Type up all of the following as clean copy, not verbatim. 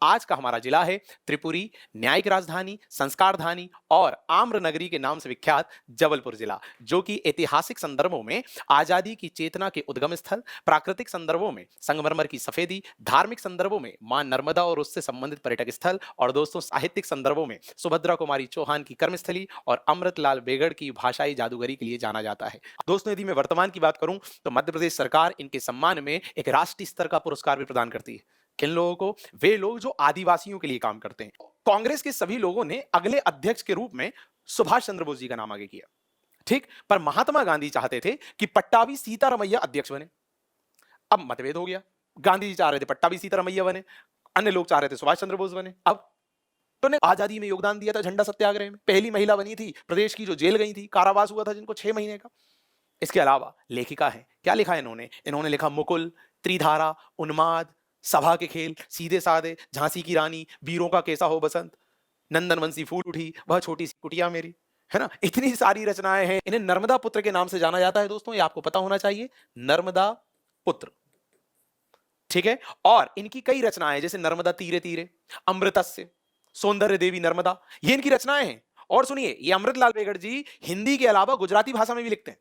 आज का हमारा जिला है त्रिपुरी, न्यायिक राजधानी, संस्कार धानी और आम्र नगरी के नाम से विख्यात जबलपुर जिला, जो कि ऐतिहासिक संदर्भों में आजादी की चेतना के उद्गम स्थल, प्राकृतिक संदर्भों में संगमरमर की सफेदी, धार्मिक संदर्भों में मां नर्मदा और उससे संबंधित पर्यटक स्थल और दोस्तों साहित्यिक संदर्भों में सुभद्रा कुमारी चौहान की कर्मस्थली और अमृतलाल बेगड़ की भाषाई जादूगरी के लिए जाना जाता है। दोस्तों यदि मैं वर्तमान की बात करूं तो मध्य प्रदेश सरकार इनके सम्मान में एक राष्ट्रीय स्तर का पुरस्कार भी प्रदान करती है। किन लोगों को? वे लोग जो आदिवासियों के लिए काम करते हैं। कांग्रेस के सभी लोगों ने अगले अध्यक्ष के रूप में सुभाष चंद्र बोस जी का नाम आगे किया, ठीक, पर महात्मा गांधी चाहते थे कि पट्टाभी सीतारमैया अध्यक्ष बने। अब मतभेद हो गया, गांधी जी चाह रहे थे पट्टाभी सीतारमैया बने, अन्य लोग चाह रहे थे सुभाष चंद्र बोस बने। अब तो ने आजादी में योगदान दिया था, झंडा सत्याग्रह में पहली महिला बनी थी प्रदेश की जो जेल गई थी, कारावास हुआ था जिनको 6 महीने का। इसके अलावा लेखिका है, क्या लिखा है इन्होंने? इन्होंने लिखा मुकुल, त्रिधारा, उन्माद, सभा के खेल, सीधे साधे, झांसी की रानी, वीरों का कैसा हो बसंत, नंदन वंशी फूल उठी, वह छोटी सी कुटिया मेरी, है ना। इतनी सारी रचनाएं हैं। इन्हें नर्मदा पुत्र के नाम से जाना जाता है दोस्तों, ये आपको पता होना चाहिए, नर्मदा पुत्र, ठीक है। और इनकी कई रचनाएं जैसे नर्मदा तीरे तीरे, अमृतस्य, सौंदर्य देवी नर्मदा, ये इनकी रचनाएं हैं। और सुनिए, ये अमृतलाल बेगड़ जी हिंदी के अलावा गुजराती भाषा में भी लिखते हैं।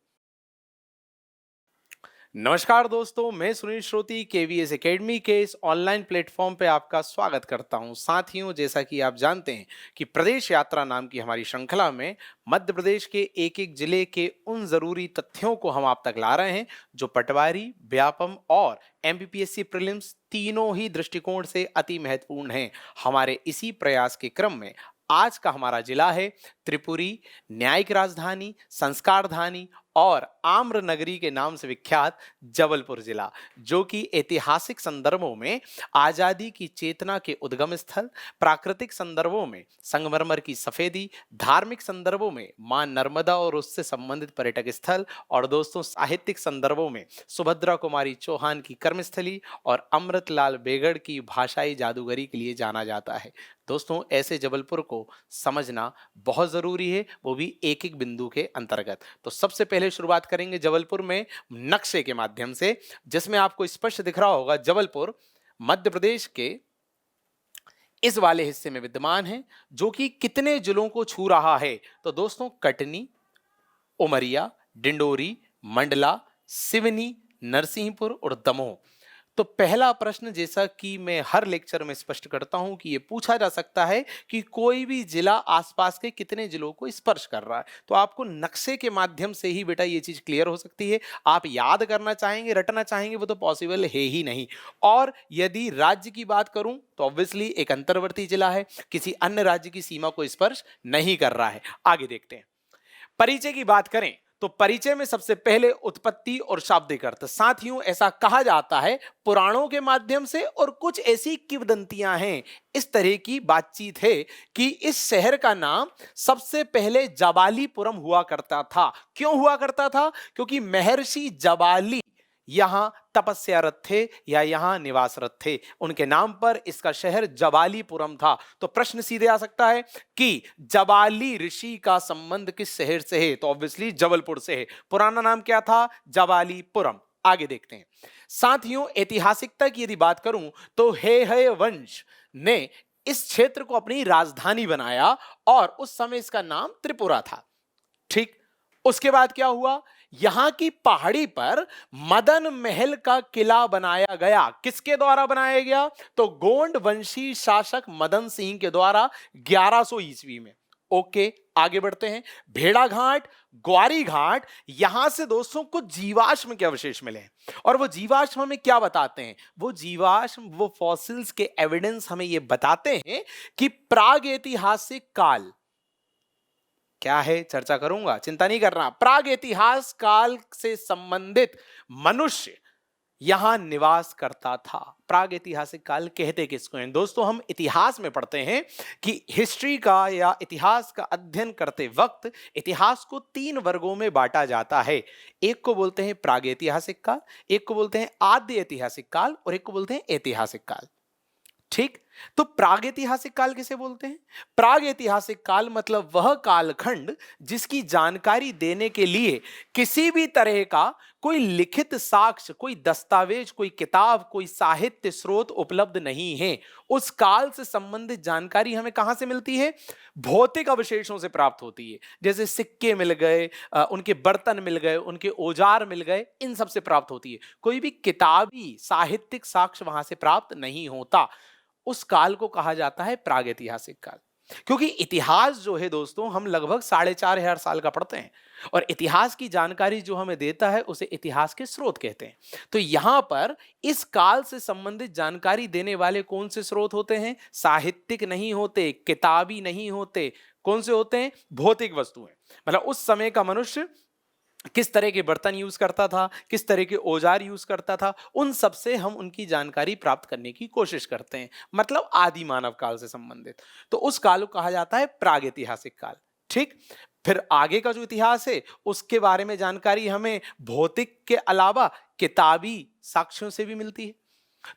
नमस्कार दोस्तों, मैं सुनील श्रोती केवीएस एकेडमी के इस ऑनलाइन प्लेटफॉर्म पे आपका स्वागत करता हूं। साथियों, जैसा कि आप जानते हैं कि प्रदेश यात्रा नाम की हमारी श्रृंखला में मध्य प्रदेश के एक एक जिले के उन जरूरी तथ्यों को हम आप तक ला रहे हैं जो पटवारी, व्यापम और एमपीपीएससी प्रीलिम्स तीनों ही दृष्टिकोण से अति महत्वपूर्ण हैं। हमारे इसी प्रयास के क्रम में आज का हमारा जिला है त्रिपुरी, न्यायिक राजधानी, संस्कार धानी और आम्र नगरी के नाम से विख्यात जबलपुर जिला, जो कि ऐतिहासिक संदर्भों में आजादी की चेतना के उद्गम स्थल, प्राकृतिक संदर्भों में संगमरमर की सफेदी, धार्मिक संदर्भों में मां नर्मदा और उससे संबंधित पर्यटक स्थल और दोस्तों साहित्यिक संदर्भों में सुभद्रा कुमारी चौहान की कर्मस्थली और अमृतलाल बेगड़ की भाषाई जादूगरी के लिए जाना जाता है। दोस्तों, ऐसे जबलपुर को समझना बहुत जरूरी है, वो भी एक एक बिंदु के अंतर्गत। तो सबसे पहले शुरुआत करेंगे जबलपुर में नक्शे के माध्यम से, जिसमें आपको स्पष्ट दिख रहा होगा जबलपुर मध्य प्रदेश के इस वाले हिस्से में विद्यमान है, जो कि कितने जिलों को छू रहा है? तो दोस्तों, कटनी, उमरिया, डिंडोरी, मंडला, सिवनी, नरसिंहपुर और दमोह। तो पहला प्रश्न, जैसा कि मैं हर लेक्चर में स्पष्ट करता हूं कि यह पूछा जा सकता है कि कोई भी जिला आसपास के कितने जिलों को स्पर्श कर रहा है, तो आपको नक्शे के माध्यम से ही बेटा ये चीज क्लियर हो सकती है। आप याद करना चाहेंगे, रटना चाहेंगे, वो तो पॉसिबल है ही नहीं। और यदि राज्य की बात करूं तो ऑब्वियसली एक अंतर्वर्ती जिला है, किसी अन्य राज्य की सीमा को स्पर्श नहीं कर रहा है। आगे देखते हैं। परिचय की बात करें तो परिचय में सबसे पहले उत्पत्ति और शाब्दिक अर्थ। साथियों, ऐसा कहा जाता है पुराणों के माध्यम से, और कुछ ऐसी किंवदंतियां हैं, इस तरह की बातचीत है कि इस शहर का नाम सबसे पहले जबालीपुरम हुआ करता था। क्यों हुआ करता था? क्योंकि महर्षि जबाली यहां तपस्यारत थे या यहां निवासरत थे, उनके नाम पर इसका शहर जबालीपुरम था। तो प्रश्न सीधे आ सकता है कि जबाली ऋषि का संबंध किस शहर से है? तो ऑब्वियसली जबलपुर से है। पुराना नाम क्या था? जबालीपुरम। आगे देखते हैं। साथियों, ऐतिहासिकता की यदि बात करूं तो हे वंश ने इस क्षेत्र को अपनी राजधानी बनाया और उस समय इसका नाम त्रिपुरा था, ठीक। उसके बाद क्या हुआ? यहां की पहाड़ी पर मदन महल का किला बनाया गया। किसके द्वारा बनाया गया? तो गोंड वंशी शासक मदन सिंह के द्वारा 1100 ईस्वी में। ओके, आगे बढ़ते हैं। भेड़ा घाट, ग्वारी घाट, यहां से दोस्तों कुछ जीवाश्म के अवशेष मिले हैं, और वो जीवाश्म हमें क्या बताते हैं? वो जीवाश्म, वो फॉसिल्स के एविडेंस हमें ये बताते हैं कि प्राग ऐतिहासिक काल क्या है, चर्चा करूंगा, चिंता नहीं करना। प्राग इतिहास काल से संबंधित मनुष्य यहां निवास करता था। प्राग ऐतिहासिक काल कहते किसको हैं? दोस्तों, हम इतिहास में पढ़ते हैं कि हिस्ट्री का या इतिहास का अध्ययन करते वक्त इतिहास को 3 वर्गों में बांटा जाता है। एक को बोलते हैं प्राग ऐतिहासिक काल, एक को बोलते हैं आद्य ऐतिहासिक काल, और एक को बोलते हैं ऐतिहासिक काल, ठीक। तो प्रागैतिहासिक काल किसे बोलते हैं? प्रागैतिहासिक काल मतलब वह कालखंड जिसकी जानकारी देने के लिए किसी भी तरह का कोई लिखित साक्ष्य, कोई दस्तावेज, कोई किताब, कोई साहित्य स्रोत उपलब्ध नहीं है। उस काल से संबंधित जानकारी हमें कहां से मिलती है? भौतिक अवशेषों से प्राप्त होती है। जैसे सिक्के मिल गए, उनके बर्तन मिल गए, उनके औजार मिल गए, इन सब से प्राप्त होती है। कोई भी किताबी साहित्यिक साक्ष्य वहां से प्राप्त नहीं होता। उस काल को कहा जाता है प्रागैतिहासिक काल। क्योंकि इतिहास जो है दोस्तों, हम लगभग 4,500 साल का पढ़ते हैं और इतिहास की जानकारी जो हमें देता है उसे इतिहास के स्रोत कहते हैं। तो यहां पर इस काल से संबंधित जानकारी देने वाले कौन से स्रोत होते हैं? साहित्यिक नहीं होते, किताबी नहीं होते। कौन से होते हैं? भौतिक वस्तुएं। मतलब उस समय का मनुष्य किस तरह के बर्तन यूज करता था, किस तरह के औजार यूज करता था, उन सब से हम उनकी जानकारी प्राप्त करने की कोशिश करते हैं। मतलब आदि मानव काल से संबंधित। तो उस काल को कहा जाता है प्रागैतिहासिक काल। ठीक। फिर आगे का जो इतिहास है उसके बारे में जानकारी हमें भौतिक के अलावा किताबी साक्ष्यों से भी मिलती है।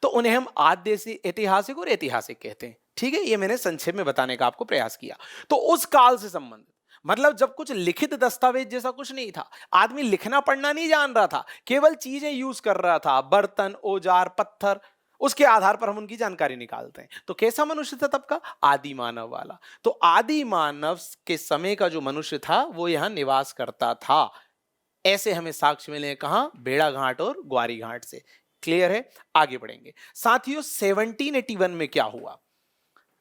तो उन्हें हम आद्य ऐतिहासिक और ऐतिहासिक कहते हैं। ठीक है, ये मैंने संक्षेप में बताने का आपको प्रयास किया। तो उस काल से संबंधित मतलब जब कुछ लिखित दस्तावेज जैसा कुछ नहीं था, आदमी लिखना पढ़ना नहीं जान रहा था, केवल चीजें यूज कर रहा था, बर्तन, औजार, पत्थर, उसके आधार पर हम उनकी जानकारी निकालते हैं। तो कैसा मनुष्य था तब का? आदि मानव वाला। तो आदि मानव के समय का जो मनुष्य था वो यहां निवास करता था। ऐसे हमें साक्ष्य मिले कहां? बेड़ा घाट और ग्वारी घाट से। क्लियर है? आगे बढ़ेंगे साथियों। 1781 में क्या हुआ,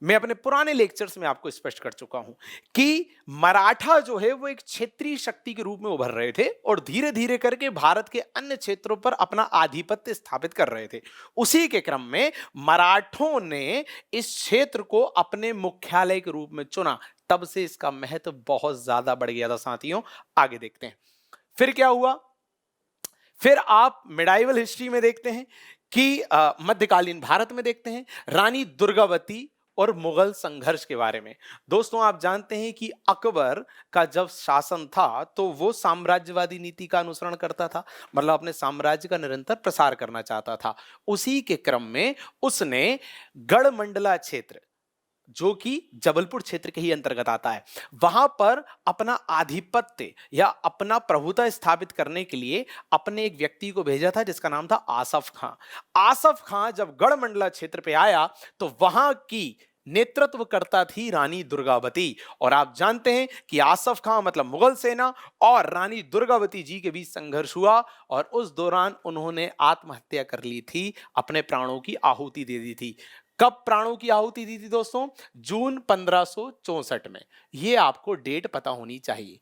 मैं अपने पुराने लेक्चर्स में आपको स्पष्ट कर चुका हूं कि मराठा जो है वो एक क्षेत्रीय शक्ति के रूप में उभर रहे थे और धीरे धीरे करके भारत के अन्य क्षेत्रों पर अपना आधिपत्य स्थापित कर रहे थे। उसी के क्रम में मराठों ने इस क्षेत्र को अपने मुख्यालय के रूप में चुना। तब से इसका महत्व बहुत ज्यादा बढ़ गया था साथियों। आगे देखते हैं फिर क्या हुआ। फिर आप मिडाइवल हिस्ट्री में देखते हैं कि मध्यकालीन भारत में देखते हैं रानी दुर्गावती और मुगल संघर्ष के बारे में। दोस्तों आप जानते हैं कि अकबर का जब शासन था तो वो साम्राज्यवादी नीति का अनुसरण करता था, मतलब अपने साम्राज्य का निरंतर प्रसार करना चाहता था। उसी के क्रम में उसने गढ़मंडला क्षेत्र, जो कि जबलपुर क्षेत्र के ही अंतर्गत आता है, वहां पर अपना आधिपत्य या अपना प्रभुता स्थापित करने के लिए अपने एक व्यक्ति को भेजा था जिसका नाम था आसफ खां। आसफ खां जब गढ़मंडला क्षेत्र पे आया तो वहां की नेतृत्व करता थी रानी दुर्गावती। और आप जानते हैं कि आसफ खां मतलब मुगल सेना और रानी दुर्गावती जी के बीच संघर्ष हुआ और उस दौरान उन्होंने आत्महत्या कर ली थी, अपने प्राणों की आहुति दे दी थी। कब प्राणों की आहुति दी थी दोस्तों? जून 1564 में। यह आपको डेट पता होनी चाहिए।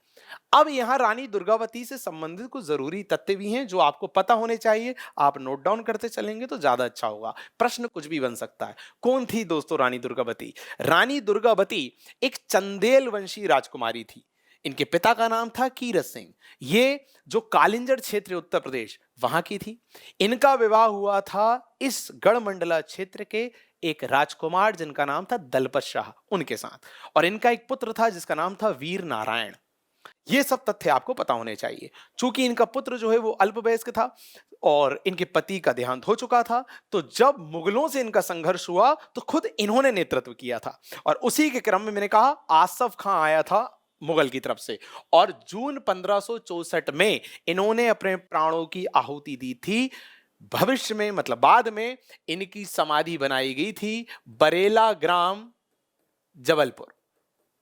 अब यहां रानी दुर्गावती से संबंधित कुछ जरूरी तथ्य भी हैं जो आपको पता होने चाहिए। आप नोट डाउन करते चलेंगे तो ज्यादा अच्छा होगा। प्रश्न कुछ भी बन सकता है। कौन थी दोस्तों रानी दुर्गावती? रानी दुर्गावती एक चंदेल वंशी राजकुमारी थी। इनके पिता का नाम था कीरत सिंह। ये जो कालिंजर क्षेत्र है उत्तर प्रदेश, वहां की थी। इनका विवाह हुआ था इस गढ़मंडला क्षेत्र के एक राजकुमार जिनका नाम था दलपत शाह, उनके साथ। और इनका एक पुत्र था जिसका नाम था वीर नारायण। ये सब तथ्य आपको पता होने चाहिए। चूंकि इनका पुत्र जो है वो अल्पवयस्क था और इनके पति का देहांत हो चुका था, तो जब मुगलों से इनका संघर्ष हुआ तो खुद इन्होंने नेतृत्व किया था। और उसी के क्रम में मैंने कहा आसफ खां आया था मुगल की तरफ से और जून 1564 में इन्होंने अपने प्राणों की आहुति दी थी। भविष्य में मतलब बाद में इनकी समाधि बनाई गई थी बरेला ग्राम जबलपुर।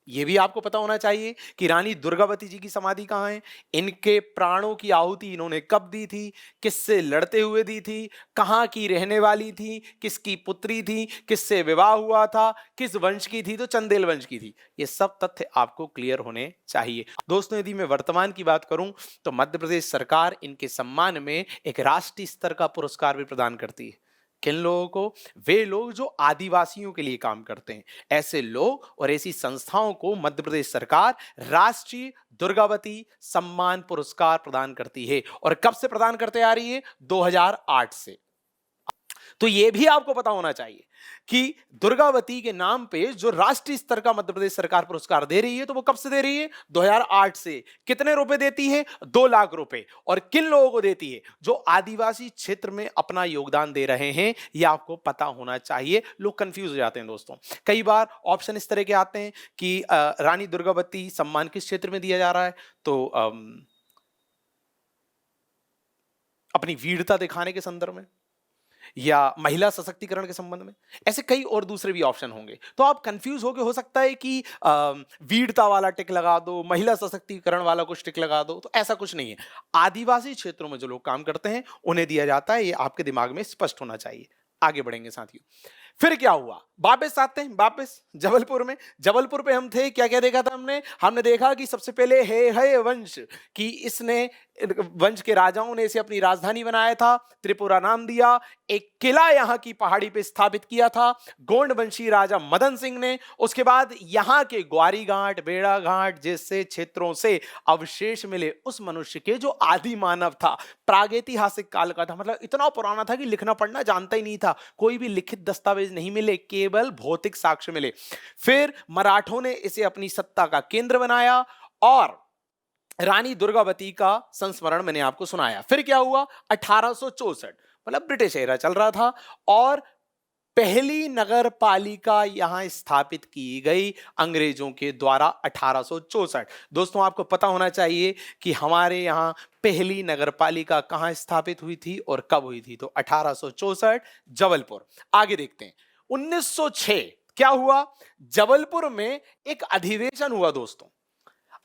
यह भी आपको पता होना चाहिए कि रानी दुर्गावती जी की समाधि कहां है, इनके प्राणों की आहुति इन्होंने कब दी थी, किससे लड़ते हुए दी थी, कहां की रहने वाली थी, किसकी पुत्री थी, किससे विवाह हुआ था, किस वंश की थी, तो चंदेल वंश की थी। ये सब तथ्य आपको क्लियर होने चाहिए। दोस्तों यदि मैं वर्तमान की बात करूं तो मध्य प्रदेश सरकार इनके सम्मान में एक राष्ट्रीय स्तर का पुरस्कार भी प्रदान करती है। किन लोगों को? वे लोग जो आदिवासियों के लिए काम करते हैं। ऐसे लोग और ऐसी संस्थाओं को मध्य प्रदेश सरकार राष्ट्रीय दुर्गावती सम्मान पुरस्कार प्रदान करती है। और कब से प्रदान करते आ रही है? 2008 से। तो यह भी आपको पता होना चाहिए कि दुर्गावती के नाम पे जो राष्ट्रीय स्तर का मध्य प्रदेश सरकार पुरस्कार दे रही है, तो वो कब से दे रही है? 2008 से। कितने रुपए देती है? 2 लाख रुपए। और किन लोगों को देती है? जो आदिवासी क्षेत्र में अपना योगदान दे रहे हैं। यह आपको पता होना चाहिए। लोग कंफ्यूज हो जाते हैं दोस्तों। कई बार ऑप्शन इस तरह के आते हैं कि रानी दुर्गावती सम्मान किस क्षेत्र में दिया जा रहा है? तो अपनी वीरता दिखाने के संदर्भ में, या महिला सशक्तिकरण के संबंध में, ऐसे कई और दूसरे भी ऑप्शन होंगे। तो आप कंफ्यूज हो सकता है कि वीरता वाला टिक लगा दो, महिला सशक्तिकरण वाला कुछ टिक लगा दो। तो ऐसा कुछ नहीं है। आदिवासी क्षेत्रों में जो लोग काम करते हैं उन्हें दिया जाता है। ये आपके दिमाग में स्पष्ट होना चाहिए। आगे बढ़ेंगे साथियों। फिर क्या हुआ? वापस आते हैं, वापस जबलपुर में। जबलपुर पे हम थे, क्या क्या देखा था हमने? हमने देखा कि सबसे पहले है वंश, कि इसने वंश के राजाओं ने इसे अपनी राजधानी बनाया था, त्रिपुरा नाम दिया। एक किला यहां की पहाड़ी पे स्थापित किया था गोंड वंशी राजा मदन सिंह ने। उसके बाद यहां के ग्वारी घाट, बेड़ा घाट जैसे क्षेत्रों से अवशेष मिले उस मनुष्य के जो आदि मानव था, प्रागैतिहासिक काल का था। मतलब इतना पुराना था कि लिखना पढ़ना जानता ही नहीं था। कोई भी लिखित दस्तावेज नहीं मिले, केवल भौतिक साक्ष्य मिले। फिर मराठों ने इसे अपनी सत्ता का केंद्र बनाया और रानी दुर्गावती का संस्मरण मैंने आपको सुनाया। फिर क्या हुआ? 1864, मतलब ब्रिटिश एरा चल रहा था और पहली नगर पालिका यहां स्थापित की गई अंग्रेजों के द्वारा 1864। दोस्तों आपको पता होना चाहिए कि हमारे यहां पहली नगर पालिका कहां स्थापित हुई थी और कब हुई थी? तो 1864, जबलपुर। आगे देखते हैं। 1906 क्या हुआ? जबलपुर में एक अधिवेशन हुआ दोस्तों।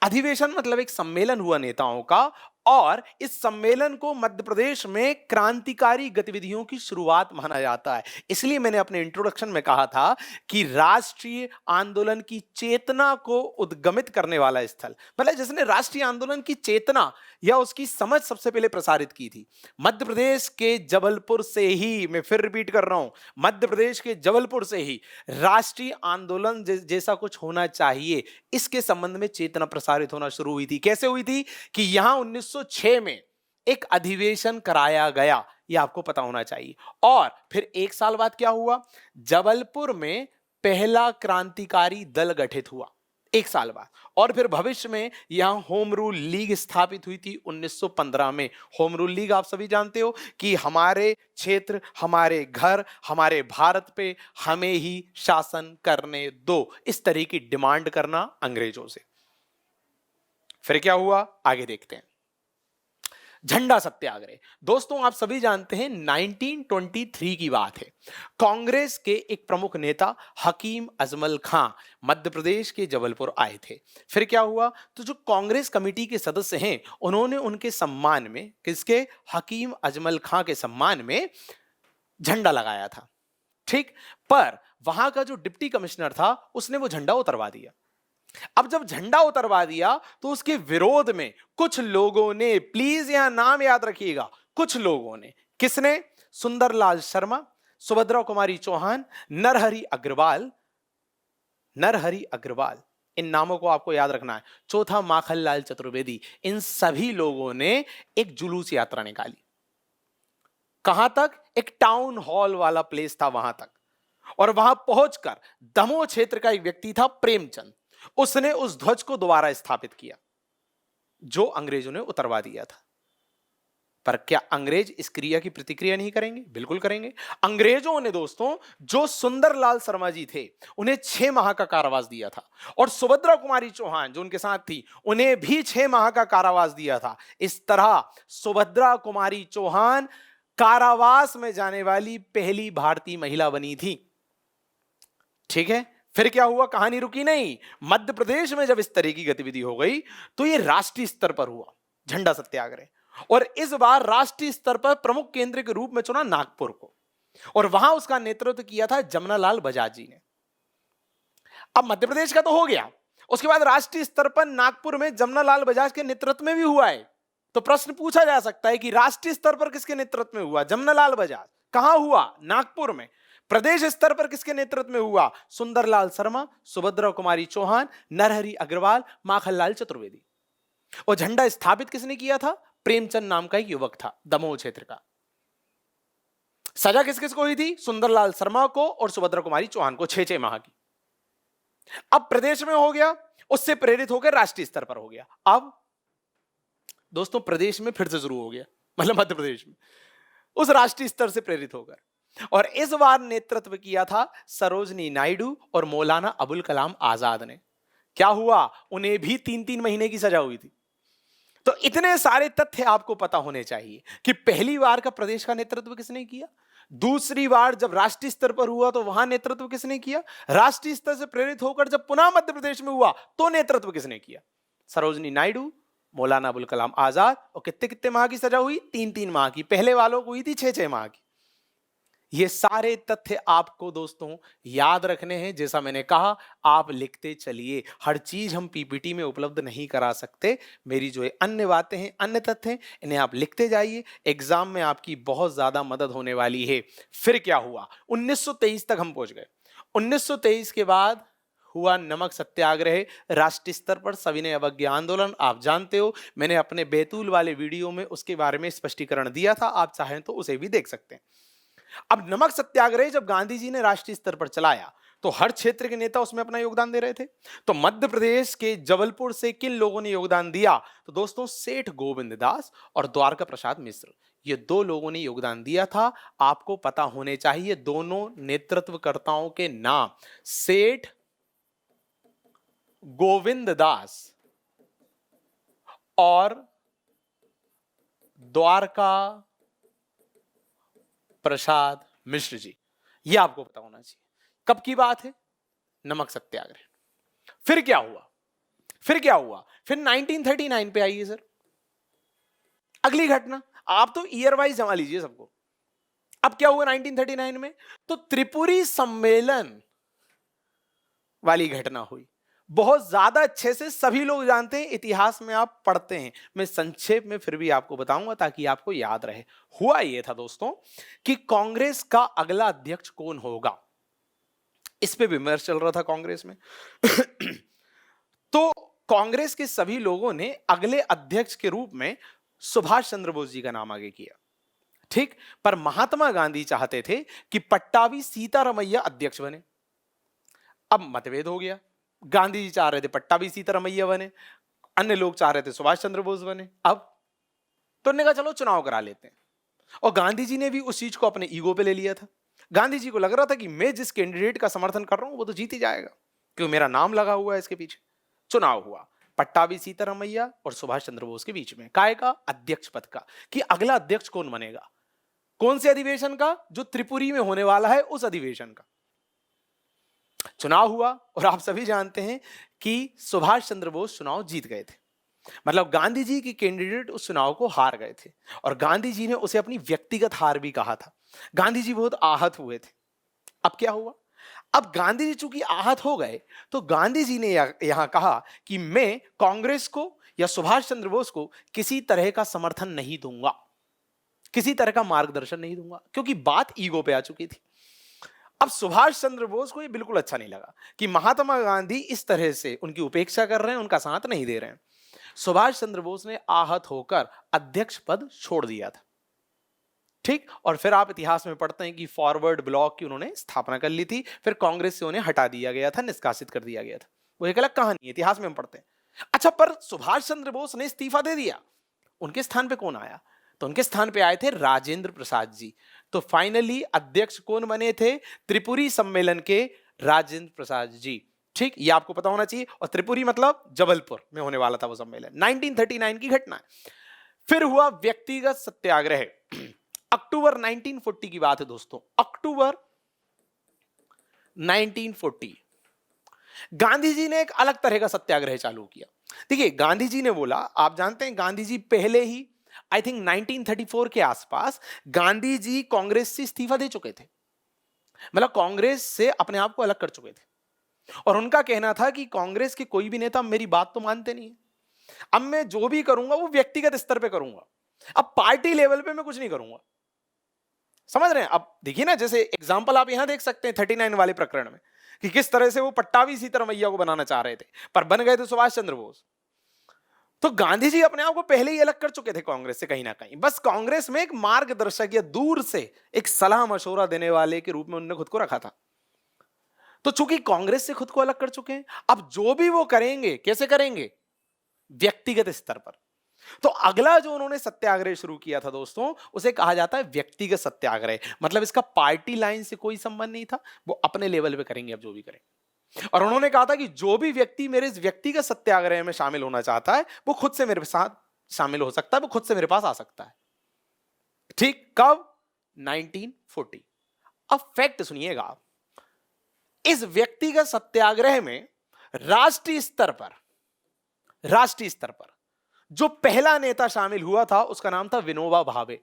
अधिवेशन मतलब एक सम्मेलन हुआ नेताओं का, और इस सम्मेलन को मध्य प्रदेश में क्रांतिकारी गतिविधियों की शुरुआत माना जाता है। इसलिए मैंने अपने इंट्रोडक्शन में कहा था कि राष्ट्रीय आंदोलन की चेतना को उद्गमित करने वाला स्थल, मतलब जिसने राष्ट्रीय आंदोलन की चेतना या उसकी समझ सबसे पहले प्रसारित की थी, मध्य प्रदेश के जबलपुर से ही। मैं फिर रिपीट कर रहा हूं, मध्य प्रदेश के जबलपुर से ही राष्ट्रीय आंदोलन जैसा कुछ होना चाहिए, इसके संबंध में चेतना प्रसारित होना शुरू हुई थी। कैसे हुई थी? कि यहां 1906 में एक अधिवेशन कराया गया, यह आपको पता होना चाहिए। और फिर एक साल बाद क्या हुआ? जबलपुर में पहला क्रांतिकारी दल गठित हुआ, एक साल बाद। और फिर भविष्य में यहां होम रूल लीग स्थापित हुई थी 1915 में। होम रूल लीग आप सभी जानते हो कि हमारे क्षेत्र, हमारे घर, हमारे भारत पे हमें ही शासन करने दो, इस तरह की डिमांड करना अंग्रेजों से। फिर क्या हुआ? आगे देखते हैं। झंडा सत्याग्रह। दोस्तों आप सभी जानते हैं 1923 की बात है। कांग्रेस के एक प्रमुख नेता हकीम अजमल खां मध्य प्रदेश के जबलपुर आए थे। फिर क्या हुआ? तो जो कांग्रेस कमेटी के सदस्य हैं उन्होंने उनके सम्मान में, किसके? हकीम अजमल खां के सम्मान में झंडा लगाया था। ठीक, पर वहां का जो डिप्टी कमिश्नर था उसने वो झंडा उतरवा दिया। अब जब झंडा उतरवा दिया तो उसके विरोध में कुछ लोगों ने, प्लीज यहां नाम याद रखिएगा, कुछ लोगों ने, किसने? सुंदरलाल शर्मा, सुभद्रा कुमारी चौहान, नरहरि अग्रवाल, नरहरि अग्रवाल, इन नामों को आपको याद रखना है। चौथा माखनलाल चतुर्वेदी। इन सभी लोगों ने एक जुलूस यात्रा निकाली। कहां तक? एक टाउन हॉल वाला प्लेस था वहां तक। और वहां पहुंचकर दमोह क्षेत्र का एक व्यक्ति था प्रेमचंद, उसने उस ध्वज को दोबारा स्थापित किया जो अंग्रेजों ने उतरवा दिया था। पर क्या अंग्रेज इस क्रिया की प्रतिक्रिया नहीं करेंगे? बिल्कुल करेंगे। अंग्रेजों ने दोस्तों जो सुंदरलाल शर्मा जी थे उन्हें 6 माह का कारावास दिया था, और सुभद्रा कुमारी चौहान जो उनके साथ थी उन्हें भी 6 माह का कारावास दिया था। इस तरह सुभद्रा कुमारी चौहान कारावास में जाने वाली पहली भारतीय महिला बनी थी। ठीक है, फिर क्या हुआ? कहानी रुकी नहीं। मध्य प्रदेश में जब इस तरह की गतिविधि हो गई तो यह राष्ट्रीय स्तर पर हुआ झंडा सत्याग्रह, और इस बार राष्ट्रीय स्तर पर प्रमुख केंद्र के रूप में चुना नागपुर को, और वहां उसका नेतृत्व किया था जमनालाल बजाज जी ने। अब मध्य प्रदेश का तो हो गया, उसके बाद राष्ट्रीय स्तर पर नागपुर में जमनालाल बजाज के नेतृत्व में भी हुआ है। तो प्रश्न पूछा जा सकता है कि राष्ट्रीय स्तर पर किसके नेतृत्व में हुआ? जमनालाल बजाज। कहां हुआ? नागपुर में। प्रदेश स्तर पर किसके नेतृत्व में हुआ? सुंदरलाल शर्मा, सुभद्रा कुमारी चौहान, नरहरि अग्रवाल, माखनलाल चतुर्वेदी। और झंडा स्थापित किसने किया था? प्रेमचंद नाम का एक युवक था, दमोह क्षेत्र का। सजा किस किस को हुई थी? सुंदरलाल शर्मा को और सुभद्रा कुमारी चौहान को 6-6 माह की। अब प्रदेश में हो गया, उससे प्रेरित होकर राष्ट्रीय स्तर पर हो गया। अब दोस्तों प्रदेश में फिर से शुरू हो गया, मतलब मध्य प्रदेश में उस राष्ट्रीय स्तर से प्रेरित होकर, और इस बार नेतृत्व किया था सरोजनी नायडू और मौलाना अबुल कलाम आजाद ने। क्या हुआ? उन्हें भी 3-3 महीने की सजा हुई थी। तो इतने सारे तथ्य आपको पता होने चाहिए कि पहली बार का प्रदेश का नेतृत्व किसने किया, दूसरी बार जब राष्ट्रीय स्तर पर हुआ तो वहां नेतृत्व किसने किया, राष्ट्रीय स्तर से प्रेरित होकर जब पुनः मध्य प्रदेश में हुआ तो नेतृत्व किसने किया? सरोजनी नायडू, मौलाना अबुल कलाम आजाद। और कितने कितने माह की सजा हुई? 3-3 माह की। पहले वालों को हुई थी 6-6 माह की। ये सारे तथ्य आपको दोस्तों याद रखने हैं। जैसा मैंने कहा, आप लिखते चलिए, हर चीज हम पीपीटी में उपलब्ध नहीं करा सकते। मेरी जो अन्य बातें हैं, अन्य तथ्य हैं, इन्हें आप लिखते जाइए, एग्जाम में आपकी बहुत ज्यादा मदद होने वाली है। फिर क्या हुआ? 1923 तक हम पहुंच गए। 1923 के बाद हुआ नमक सत्याग्रह राष्ट्रीय स्तर पर, सविनय अवज्ञा आंदोलन। आप जानते हो, मैंने अपने बैतूल वाले वीडियो में उसके बारे में स्पष्टीकरण दिया था, आप चाहें तो उसे भी देख सकते हैं। अब नमक सत्याग्रह जब गांधी जी ने राष्ट्रीय स्तर पर चलाया तो हर क्षेत्र के नेता उसमें अपना योगदान दे रहे थे। तो मध्य प्रदेश के जबलपुर से किन लोगों ने योगदान दिया? तो दोस्तों सेठ गोविंद दास और द्वारका प्रसाद मिश्र, ये दो लोगों ने योगदान दिया था। आपको पता होने चाहिए दोनों नेतृत्वकर्ताओं के नाम, सेठ गोविंद दास और द्वारका प्रसाद मिश्र जी, यह आपको पता होना चाहिए। कब की बात है? नमक सत्याग्रह। फिर क्या हुआ? फिर क्या हुआ? फिर 1939 पे आइए सर, अगली घटना। आप तो ईयर वाइज जमा लीजिए सबको। अब क्या हुआ 1939 में? तो त्रिपुरी सम्मेलन वाली घटना हुई। बहुत ज्यादा अच्छे से सभी लोग जानते हैं, इतिहास में आप पढ़ते हैं, मैं संक्षेप में फिर भी आपको बताऊंगा ताकि आपको याद रहे। हुआ यह था दोस्तों कि कांग्रेस का अगला अध्यक्ष कौन होगा, इस पे विमर्श चल रहा था कांग्रेस में। तो कांग्रेस के सभी लोगों ने अगले अध्यक्ष के रूप में सुभाष चंद्र बोस जी का नाम आगे किया, ठीक। पर महात्मा गांधी चाहते थे कि पट्टाभी सीतारामैया अध्यक्ष बने। अब मतभेद हो गया, गांधी जी चाह रहे थे पट्टाभी सीतारामैया बने, अन्य लोग चाह रहे थे सुभाष चंद्र बोस बने। अब तो उन्होंने कहा चलो चुनाव करा लेते हैं, और गांधी जी ने भी उस चीज को अपने ईगो पे ले लिया था। गांधी जी को लग रहा था कि मैं जिस कैंडिडेट का समर्थन कर रहा हूं वो तो जीत ही जाएगा, क्यों मेरा नाम लगा हुआ है इसके पीछे। चुनाव हुआ पट्टाभी सीतारामैया और सुभाष चंद्र बोस के बीच में, काय का? अध्यक्ष पद का, कि अगला अध्यक्ष कौन बनेगा। कौन से अधिवेशन का? जो त्रिपुरी में होने वाला है उस अधिवेशन का। चुनाव हुआ और आप सभी जानते हैं कि सुभाष चंद्र बोस चुनाव जीत गए थे। मतलब गांधी जी के कैंडिडेट उस चुनाव को हार गए थे, और गांधी जी ने उसे अपनी व्यक्तिगत हार भी कहा था। गांधी जी बहुत आहत हुए थे। अब क्या हुआ? अब गांधी जी चूंकि आहत हो गए तो गांधी जी ने यहां कहा कि मैं कांग्रेस को या सुभाष चंद्र बोस को किसी तरह का समर्थन नहीं दूंगा, किसी तरह का मार्गदर्शन नहीं दूंगा, क्योंकि बात ईगो पे आ चुकी थी। अब सुभाष चंद्र बोस को ये बिल्कुल अच्छा नहीं लगा कि महात्मा गांधी इस तरह से उनकी उपेक्षा कर रहे हैं, उनका साथ नहीं दे रहे हैं। सुभाष चंद्र बोस ने आहत होकर अध्यक्ष पद छोड़ दिया था, ठीक। और फिर आप इतिहास में पढ़ते हैं कि फॉरवर्ड ब्लॉक की उन्होंने स्थापना कर ली थी, फिर कांग्रेस से उन्हें हटा दिया गया था, निष्कासित कर दिया गया था। वो एक अलग कहानी है, इतिहास में हम पढ़ते हैं। अच्छा, पर सुभाष चंद्र बोस ने इस्तीफा दे दिया, उनके स्थान पे कौन आया? तो उनके स्थान पे आए थे राजेंद्र प्रसाद जी। तो फाइनली अध्यक्ष कौन बने थे? त्रिपुरी सम्मेलन के राजेंद्र प्रसाद जी, ठीक। ये आपको पता होना चाहिए। और त्रिपुरी मतलब जबलपुर में होने वाला था वो सम्मेलन। 1939 की घटना है। फिर हुआ व्यक्तिगत सत्याग्रह। अक्टूबर 1940 की बात है दोस्तों, अक्टूबर 1940 गांधी जी ने एक अलग तरह का सत्याग्रह चालू किया। देखिए, गांधी जी ने बोला, आप जानते हैं गांधी जी पहले ही आई थिंक 1934 के आसपास गांधी जी कांग्रेस से इस्तीफा दे चुके थे, मतलब कांग्रेस से अपने आप को अलग कर चुके थे। और उनका कहना था कि कांग्रेस के कोई भी नेता मेरी बात तो मानते नहीं है, अब मैं जो भी करूंगा वो व्यक्तिगत स्तर पे करूंगा, अब पार्टी लेवल पे मैं कुछ नहीं करूंगा। समझ रहे हैं? अब देखिए ना, जैसे एग्जांपल आप यहां देख सकते हैं 39 वाले प्रकरण में कि किस तरह से वो पट्टाभी सीतारामैया को बनाना चाह रहे थे, पर बन गए थे सुभाष चंद्र बोस। तो गांधी जी अपने आप को पहले ही अलग कर चुके थे कांग्रेस से कहीं ना कहीं, बस कांग्रेस में एक मार्गदर्शक या दूर से एक सलाह मशवरा देने वाले के रूप में उन्होंने खुद को रखा था। तो चूंकि कांग्रेस से खुद को अलग कर चुके हैं, अब जो भी वो करेंगे कैसे करेंगे, व्यक्तिगत स्तर पर। तो अगला जो उन्होंने सत्याग्रह शुरू किया था दोस्तों, उसे कहा जाता है व्यक्तिगत सत्याग्रह। मतलब इसका पार्टी लाइन से कोई संबंध नहीं था, वो अपने लेवल पे करेंगे अब जो भी करेंगे। और उन्होंने कहा था कि जो भी व्यक्ति मेरे इस व्यक्तिगत सत्याग्रह में शामिल होना चाहता है वो खुद से मेरे साथ शामिल हो सकता है, वो खुद से मेरे पास आ सकता है। ठीक कब? 1940। अब फैक्ट सुनिएगा आप, इस व्यक्तिगत सत्याग्रह में राष्ट्रीय स्तर पर जो पहला नेता शामिल हुआ था उसका नाम था विनोबा भावे।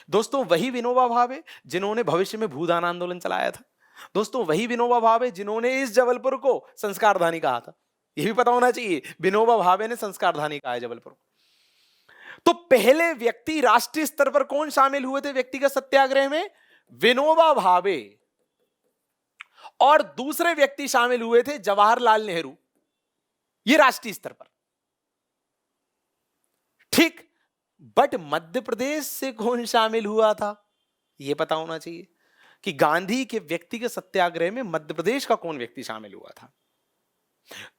दोस्तों वही विनोबा भावे जिन्होंने भविष्य में भूदान आंदोलन चलाया था। दोस्तों वही विनोबा भावे जिन्होंने इस जबलपुर को संस्कारधानी कहा था। यह भी पता होना चाहिए, विनोबा भावे ने संस्कारधानी कहा है जबलपुर को। तो पहले व्यक्ति राष्ट्रीय स्तर पर कौन शामिल हुए थे व्यक्तिगत सत्याग्रह में? विनोबा भावे। और दूसरे व्यक्ति शामिल हुए थे जवाहरलाल नेहरू, ये राष्ट्रीय स्तर पर। ठीक, बट मध्य प्रदेश से कौन शामिल हुआ था यह पता होना चाहिए कि गांधी के व्यक्तिगत सत्याग्रह में मध्य प्रदेश का कौन व्यक्ति शामिल हुआ था।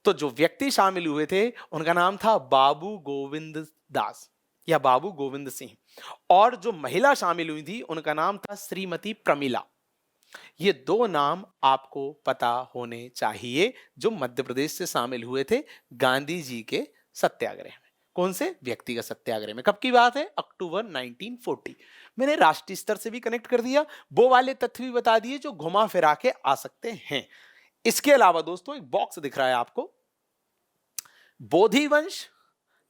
तो जो व्यक्ति शामिल हुए थे उनका नाम था बाबू गोविंद दास या बाबू गोविंद सिंह, और जो महिला शामिल हुई थी उनका नाम था श्रीमती प्रमिला। ये दो नाम आपको पता होने चाहिए जो मध्य प्रदेश से शामिल हुए थे गांधी जी के सत्याग्रह में। कौन से? व्यक्तिगत सत्याग्रह में। कब की बात है? अक्टूबर 1940। मैंने राष्ट्रीय स्तर से भी कनेक्ट कर दिया, वो वाले तथ्य भी बता दिए जो घुमा फिरा के आ सकते हैं। इसके अलावा दोस्तों एक बॉक्स दिख रहा है आपको, बोधी वंश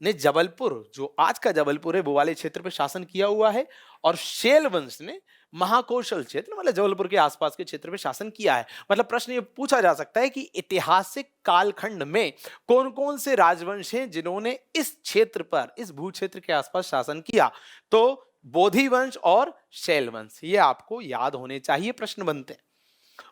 ने जबलपुर, जो आज का जबलपुर है, वो वाले क्षेत्र पर शासन किया हुआ है, और शैल वंश ने महाकौशल क्षेत्र मतलब जबलपुर के आसपास के क्षेत्र में शासन किया है। मतलब प्रश्न ये पूछा जा सकता है कि ऐतिहासिक कालखंड में कौन कौन से राजवंश हैं जिन्होंने इस क्षेत्र पर, इस भू क्षेत्र के आसपास शासन किया। तो बोधी वंश और शैल वंश, ये आपको याद होने चाहिए, प्रश्न बनते हैं।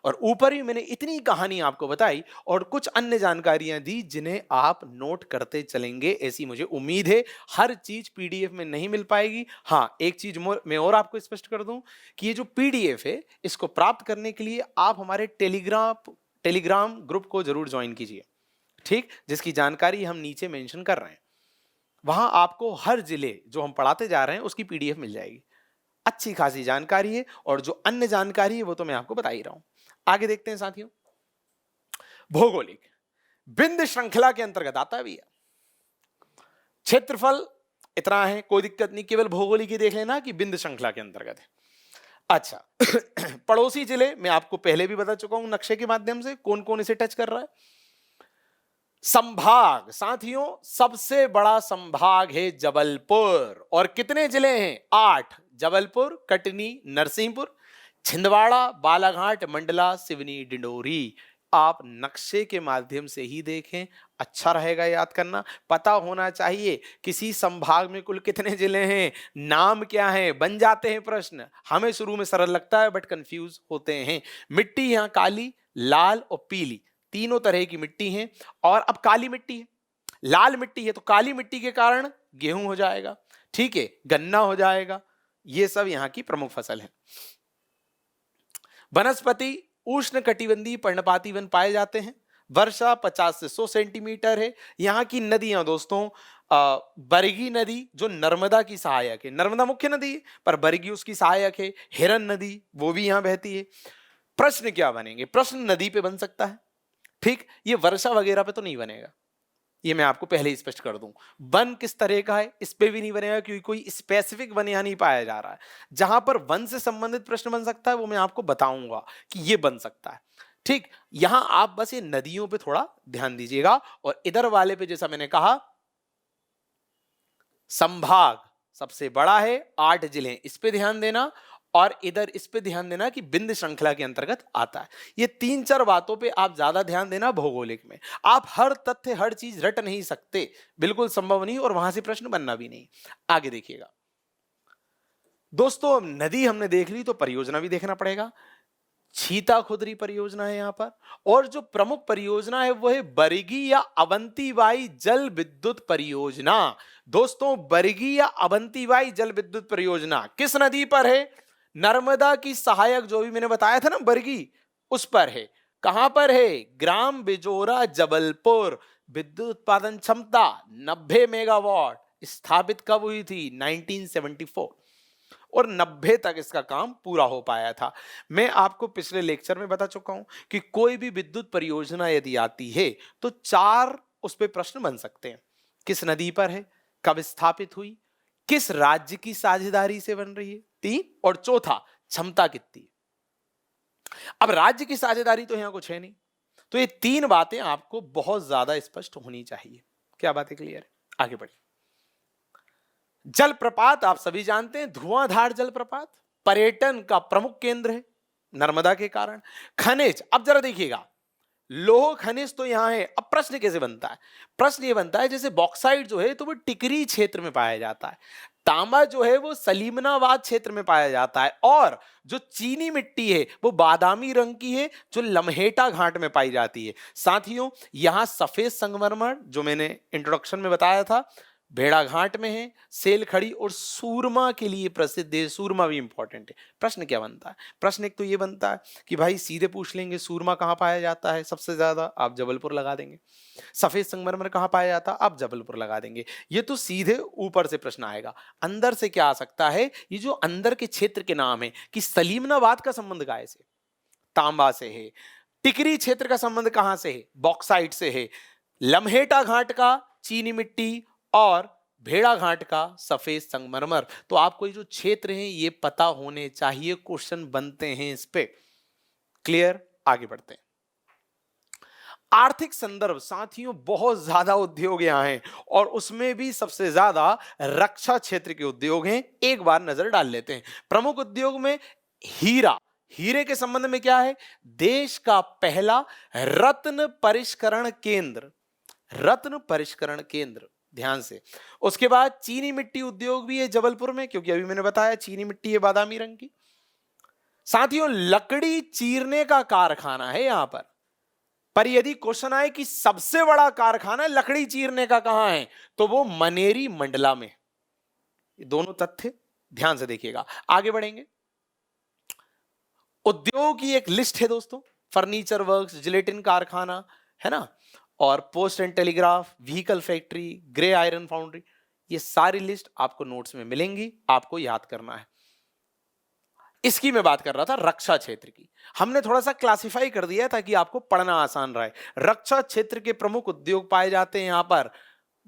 और ऊपर भी मैंने इतनी कहानी आपको बताई और कुछ अन्य जानकारियां दी जिन्हें आप नोट करते चलेंगे, ऐसी मुझे उम्मीद है। हर चीज पीडीएफ में नहीं मिल पाएगी। हाँ, एक चीज मैं और आपको स्पष्ट कर दूं कि ये जो पीडीएफ है इसको प्राप्त करने के लिए आप हमारे टेलीग्राम ग्रुप को जरूर ज्वाइन कीजिए, ठीक, जिसकी जानकारी हम नीचे मेंशन कर रहे हैं। वहां आपको हर जिले जो हम पढ़ाते जा रहे हैं उसकी पीडीएफ मिल जाएगी। अच्छी खासी जानकारी है, और जो अन्य जानकारी है वो तो मैं आपको बता ही रहा हूं। आगे देखते हैं साथियों, भौगोलिक बिंद श्रृंखला के अंतर्गत आता है भैया। क्षेत्रफल इतना है, कोई दिक्कत नहीं, केवल भौगोलिक ही देख लेना कि बिंद श्रृंखला के अंतर्गत है। अच्छा पड़ोसी जिले मैं आपको पहले भी बता चुका हूं नक्शे के माध्यम से कौन कौन इसे टच कर रहा है। संभाग साथियों, सबसे बड़ा संभाग है जबलपुर, और कितने जिले हैं? 8। जबलपुर, कटनी, नरसिंहपुर, छिंदवाड़ा, बालाघाट, मंडला, सिवनी, डिंडोरी। आप नक्शे के माध्यम से ही देखें, अच्छा रहेगा याद करना। पता होना चाहिए किसी संभाग में कुल कितने जिले हैं, नाम क्या है, बन जाते हैं प्रश्न। हमें शुरू में सरल लगता है बट कंफ्यूज होते हैं। मिट्टी यहां काली, लाल और पीली तीनों तरह की मिट्टी है। और अब काली मिट्टी है, लाल मिट्टी है, तो काली मिट्टी के कारण गेहूं हो जाएगा, ठीक है, गन्ना हो जाएगा, ये सब यहाँ की प्रमुख फसल है। वनस्पति उष्ण कटिबंधीय पर्णपाती वन पाए जाते हैं। वर्षा 50 से 100 सेंटीमीटर है। यहाँ की नदियां दोस्तों, बरगी नदी जो नर्मदा की सहायक है, नर्मदा मुख्य नदी है पर बरगी उसकी सहायक है। हिरन नदी वो भी यहाँ बहती है। प्रश्न क्या बनेंगे? प्रश्न नदी पे बन सकता है, ठीक, ये वर्षा वगैरह पे तो नहीं बनेगा, ये मैं आपको पहले ही स्पष्ट कर दूं। वन किस तरह का है इस पे भी नहीं बनेगा, क्योंकि कोई स्पेसिफिक वन यहां नहीं पाया जा रहा है। जहां पर वन से संबंधित प्रश्न बन सकता है वो मैं आपको बताऊंगा कि ये बन सकता है, ठीक। यहां आप बस ये नदियों पे थोड़ा ध्यान दीजिएगा। और इधर वाले पे जैसा मैंने कहा, संभाग सबसे बड़ा है, 8 जिले, इस पे ध्यान देना। और इधर इस पे ध्यान देना कि बिंद श्रृंखला के अंतर्गत आता है। ये 3-4 बातों पे आप ज्यादा ध्यान देना। भौगोलिक में आप हर तथ्य हर चीज रट नहीं सकते, बिल्कुल संभव नहीं, और वहां से प्रश्न बनना भी नहीं। आगे देखिएगा दोस्तों, नदी हमने देख ली तो परियोजना भी देखना पड़ेगा। छीता खुदरी परियोजना है यहां पर। और जो प्रमुख परियोजना है वो है बरगी या अवंतीबाई जल विद्युत परियोजना। दोस्तों, बरगी या अवंतीबाई जल विद्युत परियोजना किस नदी पर है? नर्मदा की सहायक, जो भी मैंने बताया था ना बरगी, उस पर है। कहां पर है? ग्राम बिजोरा, जबलपुर। विद्युत उत्पादन क्षमता 90 मेगावाट। स्थापित कब हुई थी? 1974। और 90 तक इसका काम पूरा हो पाया था। मैं आपको पिछले लेक्चर में बता चुका हूं कि कोई भी विद्युत परियोजना यदि आती है तो 4 उस पे प्रश्न बन सकते हैं। किस नदी पर है? कब स्थापित हुई? किस राज्य की साझेदारी से बन रही है? 3। और चौथा, क्षमता कितनी है? अब राज्य की साझेदारी तो यहां कुछ है नहीं, तो ये 3 बातें आपको बहुत ज्यादा स्पष्ट होनी चाहिए। क्या बातें क्लियर है? आगे बढ़िए। जलप्रपात आप सभी जानते हैं, धुआंधार जलप्रपात पर्यटन का प्रमुख केंद्र है नर्मदा के कारण। खनिज, अब जरा देखिएगा, लोह खनिज तो यहां है। अब प्रश्न कैसे बनता है? प्रश्न ये बनता है, जैसे बॉक्साइट जो है तो वो टिकरी क्षेत्र में पाया जाता है, तांबा जो है वो सलीमनाबाद क्षेत्र में पाया जाता है, और जो चीनी मिट्टी है वो बादामी रंग की है जो लम्हेटा घाट में पाई जाती है। साथियों, यहां सफेद संगमरमर जो मैंने इंट्रोडक्शन में बताया था भेड़ाघाट में है, सेलखड़ी और सूरमा के लिए प्रसिद्ध है। सूरमा भी इंपॉर्टेंट है। प्रश्न क्या बनता है? प्रश्न एक तो ये बनता है कि भाई सीधे पूछ लेंगे सूरमा कहां पाया जाता है सबसे ज्यादा, आप जबलपुर लगा देंगे। सफेद संगमरमर कहां पाया जाता है, आप जबलपुर लगा देंगे। ये तो सीधे ऊपर से प्रश्न आएगा। अंदर से क्या आ सकता है? ये जो अंदर के क्षेत्र के नाम है कि सलीमनाबाद का संबंध गाय से, तांबा से है। टिकरी क्षेत्र का संबंध कहां से है? बॉक्साइट से है। लम्हेटा घाट का चीनी मिट्टी और भेड़ा घाट का सफेद संगमरमर। तो आपको ये जो क्षेत्र हैं ये पता होने चाहिए, क्वेश्चन बनते हैं इस पे। क्लियर? आगे बढ़ते हैं। आर्थिक संदर्भ, साथियों बहुत ज्यादा उद्योग यहां हैं और उसमें भी सबसे ज्यादा रक्षा क्षेत्र के उद्योग हैं। एक बार नजर डाल लेते हैं। प्रमुख उद्योग में हीरा, हीरे के संबंध में क्या है? देश का पहला रत्न परिष्करण केंद्र, रत्न परिष्करण केंद्र, ध्यान से। उसके बाद चीनी मिट्टी उद्योग भी है जबलपुर में, क्योंकि अभी मैंने बताया चीनी मिट्टी है बादामी रंग की। साथियों, लकड़ी चीरने का कारखाना है यहां पर यदि क्वेश्चन आए कि सबसे बड़ा कारखाना लकड़ी चीरने का कहां है, तो वो मनेरी मंडला में। ये दोनों तथ्य ध्यान से देखिएगा। आगे बढ़ेंगे। उद्योग की एक लिस्ट है दोस्तों, फर्नीचर वर्क्स, जिलेटिन कारखाना है ना, और post and telegraph, vehicle factory, grey iron foundry. ये सारी लिस्ट आपको नोट्स में मिलेंगी, आपको याद करना है। इसकी मैं बात कर रहा था रक्षा क्षेत्र की। हमने थोड़ा सा क्लासिफाई कर दिया ताकि आपको पढ़ना आसान रहे। रक्षा क्षेत्र के प्रमुख उद्योग पाए जाते हैं यहां पर,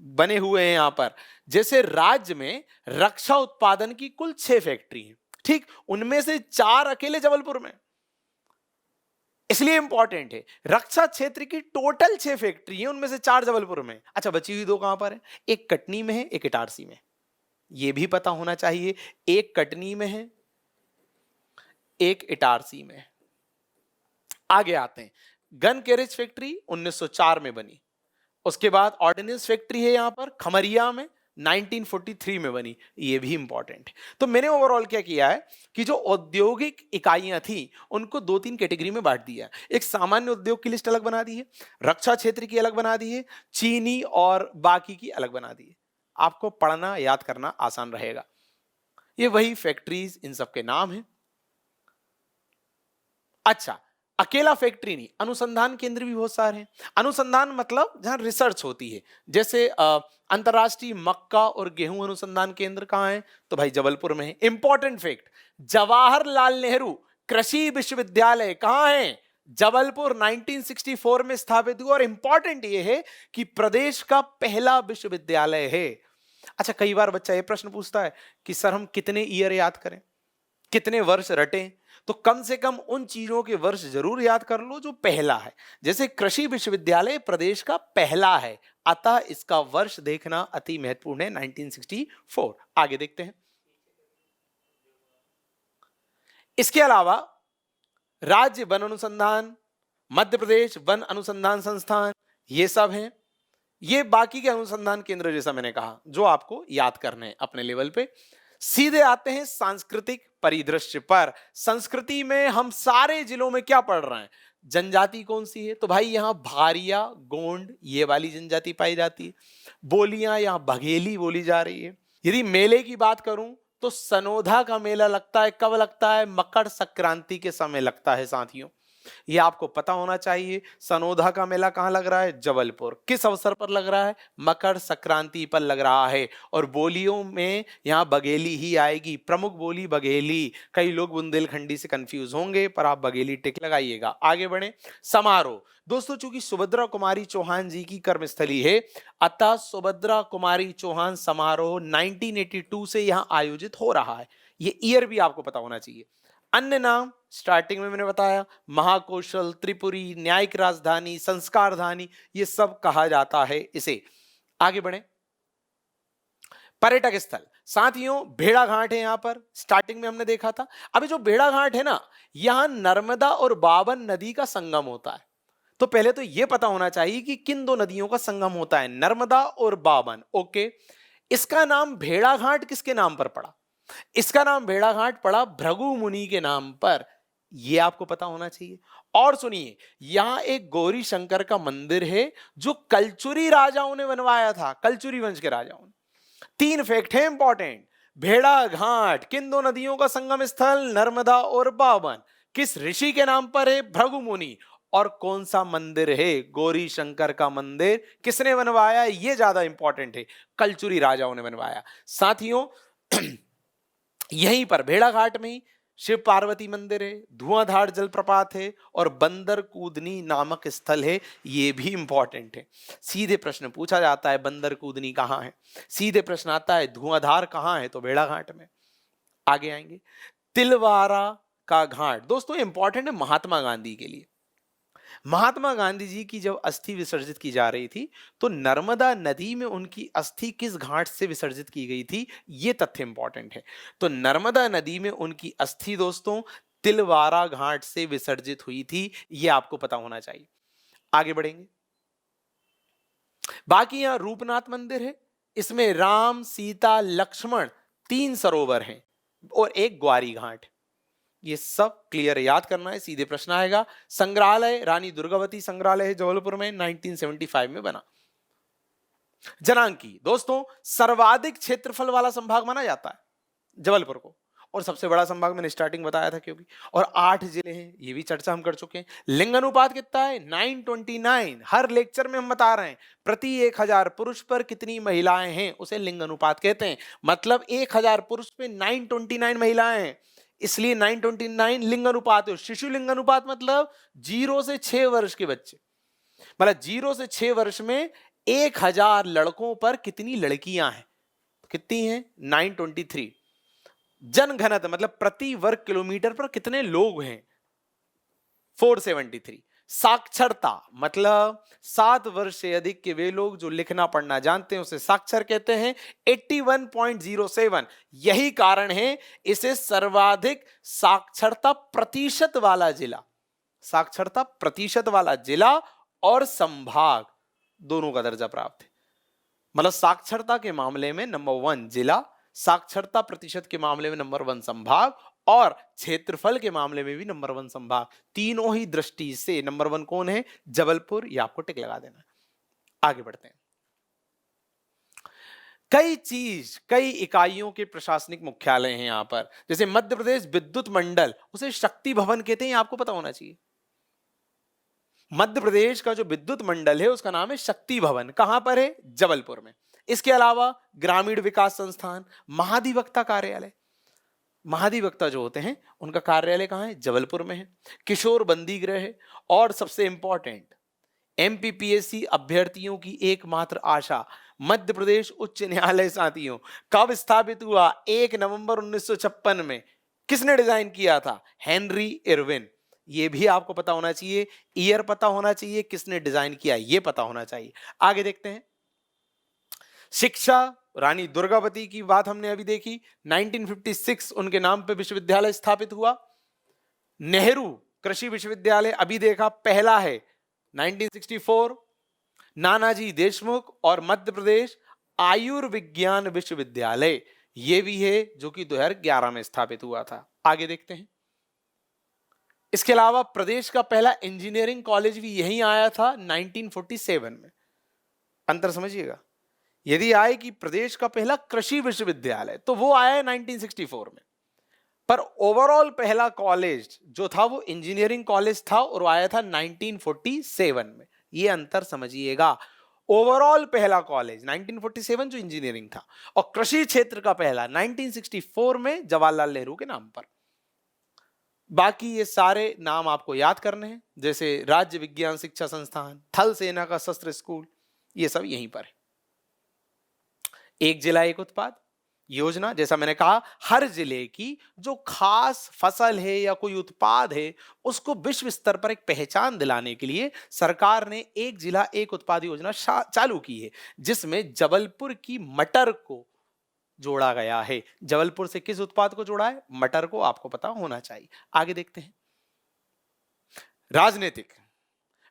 बने हुए हैं यहां पर। जैसे राज्य में रक्षा उत्पादन की कुल 6 फैक्ट्री हैं, ठीक, उनमें से 4 अकेले जबलपुर में, इसलिए इंपॉर्टेंट है। रक्षा क्षेत्र की टोटल 6 फैक्ट्री है, उनमें से 4 जबलपुर में। अच्छा, बची हुई 2 कहां पर है? एक कटनी में है, एक इटारसी में। यह भी पता होना चाहिए, एक कटनी में है, एक इटारसी में। आगे आते हैं। गन कैरेज फैक्ट्री 1904 में बनी। उसके बाद ऑर्डिनेंस फैक्ट्री है यहां पर खमरिया में, 1943 में बनी। ये भी इंपॉर्टेंट है। तो मैंने ओवरऑल क्या किया है कि जो औद्योगिक इकाइयां थी उनको 2-3 कैटेगरी में बांट दिया। एक सामान्य उद्योग की लिस्ट अलग बना दी है, रक्षा क्षेत्र की अलग बना दी है, चीनी और बाकी की अलग बना दी है। आपको पढ़ना याद करना आसान रहेगा। ये वही फैक्ट्रीज, इन सब के नाम है। अच्छा, अकेला फैक्ट्री नहीं, अनुसंधान केंद्र भी बहुत सारे हैं। अनुसंधान मतलब जहां रिसर्च होती है। जैसे अंतरराष्ट्रीय मक्का और गेहूं अनुसंधान केंद्र कहां है? तो भाई जबलपुर में है। इंपॉर्टेंट फैक्ट, जवाहरलाल नेहरू कृषि विश्वविद्यालय कहां है? जबलपुर, 1964 में स्थापित हुआ। और इंपॉर्टेंट यह है कि प्रदेश का पहला विश्वविद्यालय है। अच्छा, कई बार बच्चा यह प्रश्न पूछता है कि सर हम कितने ईयर याद करें, कितने वर्ष रटें? तो कम से कम उन चीजों के वर्ष जरूर याद कर लो जो पहला है। जैसे कृषि विश्वविद्यालय प्रदेश का पहला है, अतः इसका वर्ष देखना अति महत्वपूर्ण है, 1964। आगे देखते हैं। इसके अलावा राज्य वन अनुसंधान, मध्य प्रदेश वन अनुसंधान संस्थान, ये सब हैं। ये बाकी के अनुसंधान केंद्र जैसा मैंने कहा जो आपको याद करने हैं अपने लेवल पे। सीधे आते हैं सांस्कृतिक परिदृश्य पर संस्कृति में हम सारे जिलों में क्या पढ़ रहे हैं? जनजाति कौन सी है? तो भाई यहाँ भारिया, गोंड ये वाली जनजाति पाई जाती है। बोलियां यहाँ बघेली बोली जा रही है। यदि मेले की बात करूं तो सनोधा का मेला लगता है, कब लगता है? मकर संक्रांति के समय लगता है साथियों, ये आपको पता होना चाहिए। सनोधा का मेला कहां लग रहा है? जबलपुर। किस अवसर पर लग रहा है? मकर संक्रांति पर लग रहा है। और बोलियों में यहां बघेली ही आएगी, प्रमुख बोली बघेली। कई लोग बुंदेलखंडी से कंफ्यूज होंगे, पर आप बघेली टिक लगाइएगा। आगे बढ़े। समारोह दोस्तों, चूंकि सुभद्रा कुमारी चौहान जी की कर्मस्थली है, अतः सुभद्रा कुमारी चौहान समारोह 1982 से यहां आयोजित हो रहा है। ये ईयर भी आपको पता होना चाहिए। अन्य नाम स्टार्टिंग में मैंने बताया, महाकौशल, त्रिपुरी, न्यायिक राजधानी, संस्कारधानी, ये सब कहा जाता है इसे। आगे बढ़े। पर्यटक स्थल साथियों, भेड़ाघाट है। यहां पर स्टार्टिंग में हमने देखा था। अभी जो भेड़ाघाट है ना, यहां नर्मदा और बाबन नदी का संगम होता है। तो पहले तो यह पता होना चाहिए कि किन दो नदियों का संगम होता है, नर्मदा और बाबन। ओके, इसका नाम भेड़ाघाट किसके नाम पर पड़ा? इसका नाम भेड़ाघाट पड़ा भृगु मुनि के नाम पर, यह आपको पता होना चाहिए। और सुनिए, यहां एक गौरी शंकर का मंदिर है जो कलचुरी राजाओं ने बनवाया था, कलचुरी वंश के राजाओं ने। 3 फैक्ट है इंपॉर्टेंट। भेड़ाघाट किन दो नदियों का संगम स्थल? नर्मदा और बाबन। किस ऋषि के नाम पर है? भृगु मुनि। और कौन सा मंदिर है? गौरी शंकर का मंदिर। किसने बनवाया? यह ज्यादा इंपॉर्टेंट है, कलचुरी राजाओं ने बनवाया। साथियों यहीं पर भेड़ाघाट में ही शिव पार्वती मंदिर है, धुआंधार जलप्रपात है और बंदर कूदनी नामक स्थल है। यह भी इंपॉर्टेंट है। सीधे प्रश्न पूछा जाता है, बंदर कूदनी कहां है? सीधे प्रश्न आता है, धुआंधार कहां है? तो भेड़ाघाट में। आगे आएंगे। तिलवारा का घाट दोस्तों इंपॉर्टेंट है महात्मा गांधी के लिए। महात्मा गांधी जी की जब अस्थि विसर्जित की जा रही थी, तो नर्मदा नदी में उनकी अस्थि किस घाट से विसर्जित की गई थी, यह तथ्य इंपॉर्टेंट है। तो नर्मदा नदी में उनकी अस्थि दोस्तों तिलवारा घाट से विसर्जित हुई थी, यह आपको पता होना चाहिए। आगे बढ़ेंगे। बाकी यहां रूपनाथ मंदिर है, इसमें राम, सीता, लक्ष्मण 3 सरोवर हैं और एक ग्वारी घाट। ये सब क्लियर याद करना है, सीधे प्रश्न आएगा। संग्रहालय रानी दुर्गावती संग्रहालय है जबलपुर में, 1975 में बना। जनांकी दोस्तों सर्वाधिक क्षेत्रफल वाला संभाग माना जाता है जबलपुर को, और सबसे बड़ा संभाग मैंने स्टार्टिंग बताया था क्योंकि, और 8 जिले हैं, ये भी चर्चा हम कर चुके हैं। लिंग अनुपात कितना है? 929। हर लेक्चर में हम बता रहे हैं प्रति 1000 पुरुष पर कितनी महिलाएं हैं, उसे लिंग अनुपात कहते हैं। मतलब 1000 पुरुष पे 929 महिलाएं हैं, इसलिए 929 लिंग अनुपात है। शिशु लिंग अनुपात मतलब 0 से 6 वर्ष के बच्चे, मतलब 0 से 6 वर्ष में 1000 लड़कों पर कितनी लड़कियां हैं? कितनी हैं? 923। जनघनत्व मतलब प्रति वर्ग किलोमीटर पर कितने लोग हैं? 473। साक्षरता मतलब 7 वर्ष से अधिक के वे लोग जो लिखना पढ़ना जानते हैं उसे साक्षर कहते हैं, 81.07। यही कारण है इसे सर्वाधिक साक्षरता प्रतिशत वाला जिला, साक्षरता प्रतिशत वाला जिला और संभाग दोनों का दर्जा प्राप्त है। मतलब साक्षरता के मामले में नंबर 1 जिला, साक्षरता प्रतिशत के मामले में नंबर 1 संभाग, और क्षेत्रफल के मामले में भी नंबर 1 संभाग। तीनों ही दृष्टि से नंबर 1 कौन है? जबलपुर। ये आपको टिक लगा देना है। आगे बढ़ते हैं। कई इकाइयों के प्रशासनिक मुख्यालय हैं यहां पर, जैसे मध्य प्रदेश विद्युत मंडल, उसे शक्ति भवन कहते हैं, आपको पता होना चाहिए। मध्य प्रदेश का जो विद्युत मंडल है उसका नाम है शक्ति भवन। कहां पर है? जबलपुर में। इसके अलावा ग्रामीण विकास संस्थान, महाधिवक्ता कार्यालय, महाधिवक्ता जो होते हैं उनका कार्यालय कहां है? जबलपुर में है। किशोर बंदी गृह है, और सबसे इंपॉर्टेंट एमपीपीएससी अभ्यर्थियों की एकमात्र आशा मध्य प्रदेश उच्च न्यायालय साथियों कब स्थापित हुआ? 1 नवंबर 1956 में। किसने डिजाइन किया था? Henry Irwin. ये भी आपको पता होना चाहिए, ईयर पता होना चाहिए, किसने डिजाइन किया ये पता होना चाहिए। आगे देखते हैं। शिक्षा रानी दुर्गावती की बात हमने अभी देखी, 1956 उनके नाम पे विश्वविद्यालय स्थापित हुआ। नेहरू कृषि विश्वविद्यालय अभी देखा, पहला है 1964। नानाजी देशमुख और मध्य प्रदेश आयुर्विज्ञान विश्वविद्यालय, ये भी है जो कि 2011 में स्थापित हुआ था। आगे देखते हैं। इसके अलावा प्रदेश का पहला इंजीनियरिंग कॉलेज भी यहीं आया था 1947 में। अंतर समझिएगा। यदि आए कि प्रदेश का पहला कृषि विश्वविद्यालय तो वो आया है 1964 में, पर ओवरऑल पहला कॉलेज जो था वो इंजीनियरिंग कॉलेज था और वो आया था 1947 में। ये अंतर समझिएगा। ओवरऑल पहला कॉलेज 1947 जो इंजीनियरिंग था, और कृषि क्षेत्र का पहला 1964 में जवाहरलाल नेहरू के नाम पर। बाकी ये सारे नाम आपको याद करने हैं, जैसे राज्य विज्ञान शिक्षा संस्थान, थल सेना का शस्त्र स्कूल, ये सब यहीं पर है। एक जिला एक उत्पाद योजना, जैसा मैंने कहा, हर जिले की जो खास फसल है या कोई उत्पाद है उसको विश्व स्तर पर एक पहचान दिलाने के लिए सरकार ने एक जिला एक उत्पाद योजना चालू की है, जिसमें जबलपुर की मटर को जोड़ा गया है। जबलपुर से किस उत्पाद को जोड़ा है? मटर को। आपको पता होना चाहिए। आगे देखते हैं। राजनीतिक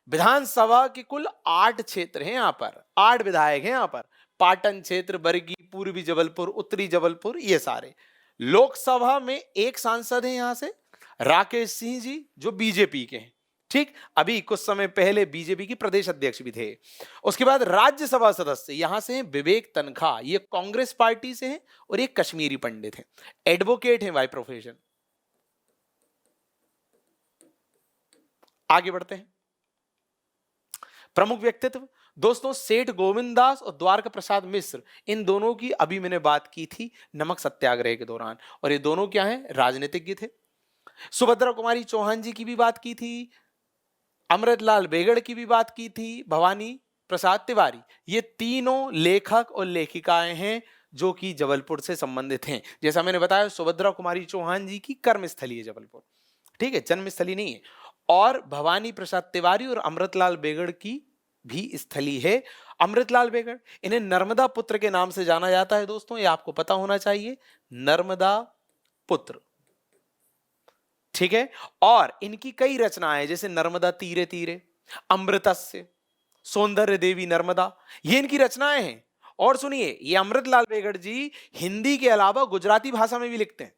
विधानसभा के कुल 8 क्षेत्र हैं, यहां पर 8 विधायक हैं। यहां पर पाटन क्षेत्र, बरगी, पूर्वी जबलपुर, उत्तरी जबलपुर, ये सारे। लोकसभा में एक सांसद हैं यहां से, राकेश सिंह जी, जो बीजेपी के हैं। ठीक, अभी कुछ समय पहले बीजेपी के प्रदेश अध्यक्ष भी थे। उसके बाद राज्यसभा सदस्य यहां से हैं विवेक तनखा, ये कांग्रेस पार्टी से हैं और ये कश्मीरी पंडित हैं, एडवोकेट हैं बाय प्रोफेशन। आगे बढ़ते हैं। प्रमुख व्यक्तित्व दोस्तों, सेठ गोविंददास और द्वारका प्रसाद मिश्र, इन दोनों की अभी मैंने बात की थी नमक सत्याग्रह के दौरान, और ये दोनों क्या हैं? राजनीतिज्ञ थे। सुभद्रा कुमारी चौहान जी की भी बात की थी, अमृतलाल बेगड़ की भी बात की थी, भवानी प्रसाद तिवारी, ये तीनों लेखक और लेखिकाएं हैं जो कि जबलपुर से संबंधित हैं। जैसा मैंने बताया, सुभद्रा कुमारी चौहान जी की कर्मस्थली है जबलपुर, ठीक है, जन्मस्थली नहीं है। और भवानी प्रसाद तिवारी और अमृतलाल बेगड़ की भी स्थली है। अमृतलाल बेगड़, इन्हें नर्मदा पुत्र के नाम से जाना जाता है दोस्तों, ये आपको पता होना चाहिए, नर्मदा पुत्र, ठीक है। और इनकी कई रचनाएं, जैसे नर्मदा तीरे तीरे, अमृतस्य, सौंदर्य देवी नर्मदा, ये इनकी रचनाएं हैं। और सुनिए, ये अमृतलाल बेगड़ जी हिंदी के अलावा गुजराती भाषा में भी लिखते हैं,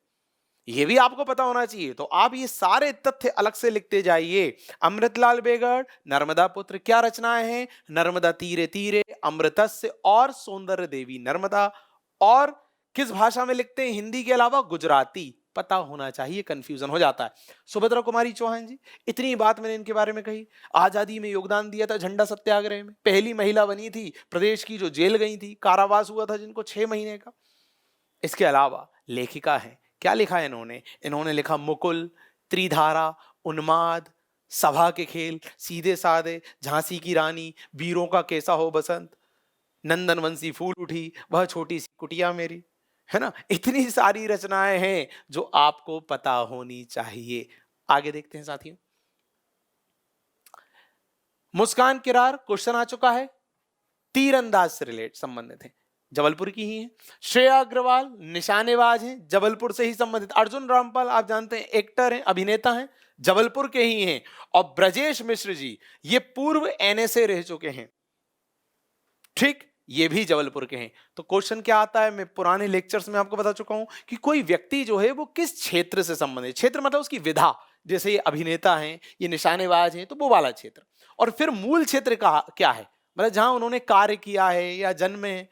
ये भी आपको पता होना चाहिए। तो आप ये सारे तथ्य अलग से लिखते जाइए। अमृतलाल बेगड़, नर्मदा पुत्र, क्या रचनाएं हैं? नर्मदा तीरे तीरे, अमृतस्य और सौंदर्य देवी नर्मदा। और किस भाषा में लिखते हैं हिंदी के अलावा? गुजराती। पता होना चाहिए, कंफ्यूजन हो जाता है। सुभद्रा कुमारी चौहान जी, इतनी बात मैंने इनके बारे में कही। आजादी में योगदान दिया था, झंडा सत्याग्रह में, पहली महिला बनी थी प्रदेश की जो जेल गई थी, कारावास हुआ था जिनको 6 महीने का। इसके अलावा लेखिका है, क्या लिखा है इन्होंने? इन्होंने लिखा मुकुल, त्रिधारा, उन्माद, सभा के खेल, सीधे साधे, झांसी की रानी, वीरों का कैसा हो बसंत, नंदनवंशी फूल उठी, वह छोटी सी कुटिया मेरी, है ना। इतनी सारी रचनाएं हैं जो आपको पता होनी चाहिए। आगे देखते हैं साथियों। मुस्कान किरार, क्वेश्चन आ चुका है, तीरंदाज से संबंधित है, जबलपुर की ही है। श्रेया अग्रवाल निशानेबाज हैं, जबलपुर से ही संबंधित। अर्जुन रामपाल आप जानते हैं, एक्टर हैं, अभिनेता हैं, जबलपुर के ही हैं। और ब्रजेश मिश्र जी, ये पूर्व एनएसए रह चुके हैं, ठीक, ये भी जबलपुर के हैं। तो क्वेश्चन क्या आता है, मैं पुराने लेक्चर्स में आपको बता चुका हूं कि कोई व्यक्ति जो है वो किस क्षेत्र से संबंधित, क्षेत्र मतलब उसकी विधा, जैसे ये अभिनेता हैं, ये निशानेबाज हैं, तो वो वाला क्षेत्र। और फिर मूल क्षेत्र का क्या है, मतलब जहां उन्होंने कार्य किया है या जन्मे हैं,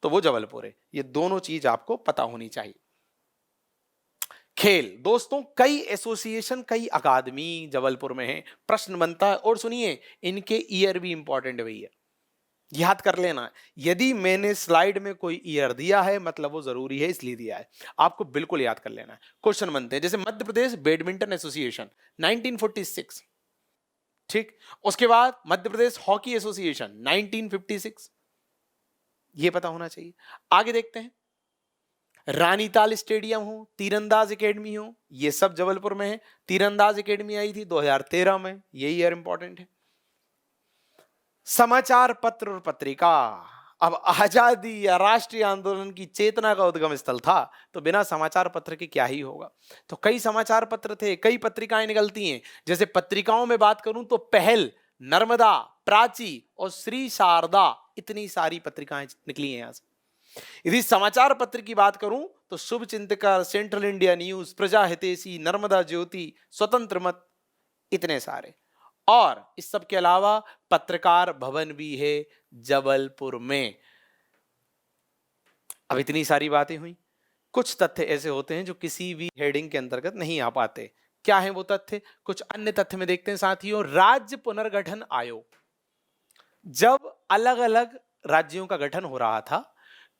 तो वो जबलपुर है। ये दोनों चीज आपको पता होनी चाहिए। खेल दोस्तों, कई एसोसिएशन, कई अकादमी जबलपुर में है। प्रश्न बनता है, और सुनिए, इनके ईयर भी इंपॉर्टेंट है भैया, याद कर लेना। यदि मैंने स्लाइड में कोई ईयर दिया है मतलब वो जरूरी है, इसलिए दिया है, आपको बिल्कुल याद कर लेना है। क्वेश्चन बनते हैं, जैसे मध्य प्रदेश बैडमिंटन एसोसिएशन 1946, ठीक। उसके बाद मध्य प्रदेश हॉकी एसोसिएशन 1956, ये पता होना चाहिए। आगे देखते हैं, रानीताल स्टेडियम हो, तीरंदाज एकेडमी हो, ये सब जबलपुर में है। तीरंदाज एकेडमी आई थी 2013 में, ये ईयर इंपॉर्टेंट है। समाचार पत्र और पत्रिका, अब आजादी या राष्ट्रीय आंदोलन की चेतना का उद्गम स्थल था, तो बिना समाचार पत्र के क्या ही होगा। तो कई समाचार पत्र थे, कई पत्रिकाएं निकलती हैं। जैसे पत्रिकाओं में बात करूं तो पहल, नर्मदा, प्राची और श्री शारदा, इतनी सारी पत्रिकाएं निकली हैं यहां से। यदि समाचार पत्र की बात करूं तो शुभ चिंतकर, सेंट्रल इंडिया न्यूज, प्रजा हितैषी, नर्मदा ज्योति, स्वतंत्र मत, इतने सारे। और इस सब के अलावा पत्रकार भवन भी है जबलपुर में। अब इतनी सारी बातें हुई, कुछ तथ्य ऐसे होते हैं जो किसी भी हेडिंग के अंतर्गत नहीं आ पाते। क्या है वो तथ्य? कुछ अन्य तथ्य में देखते हैं साथियों। राज्य पुनर्गठन आयोग, जब अलग अलग राज्यों का गठन हो रहा था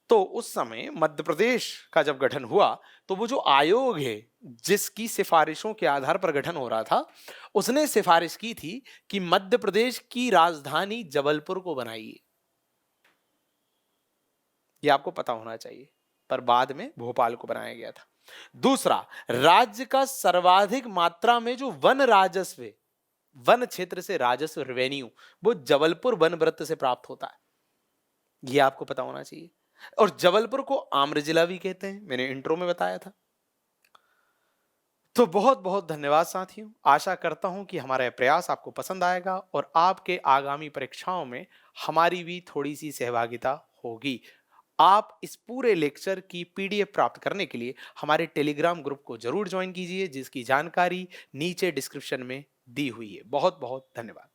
तो उस समय मध्य प्रदेश का जब गठन हुआ तो वो जो आयोग है जिसकी सिफारिशों के आधार पर गठन हो रहा था, उसने सिफारिश की थी कि मध्य प्रदेश की राजधानी जबलपुर को बनाइए। ये आपको पता होना चाहिए, पर बाद में भोपाल को बनाया गया था। दूसरा, राज्य का सर्वाधिक मात्रा में जो वन राजस्व, वन क्षेत्र से राजस्व, रेवेन्यू, वो जबलपुर वन वृत्त से प्राप्त होता है। ये आपको पता होना चाहिए। और जबलपुर को आम्र जिला भी कहते हैं, मैंने इंट्रो में बताया था। तो बहुत बहुत धन्यवाद साथियों। आशा करता हूं कि हमारा प्रयास आपको पसंद आएगा और आपके आगामी परीक्षाओं में हमारी भी थोड़ी सी सहभागिता होगी। आप इस पूरे लेक्चर की पीडीएफ प्राप्त करने के लिए हमारे टेलीग्राम ग्रुप को जरूर ज्वाइन कीजिए, जिसकी जानकारी नीचे डिस्क्रिप्शन में दी हुई है। बहुत बहुत धन्यवाद।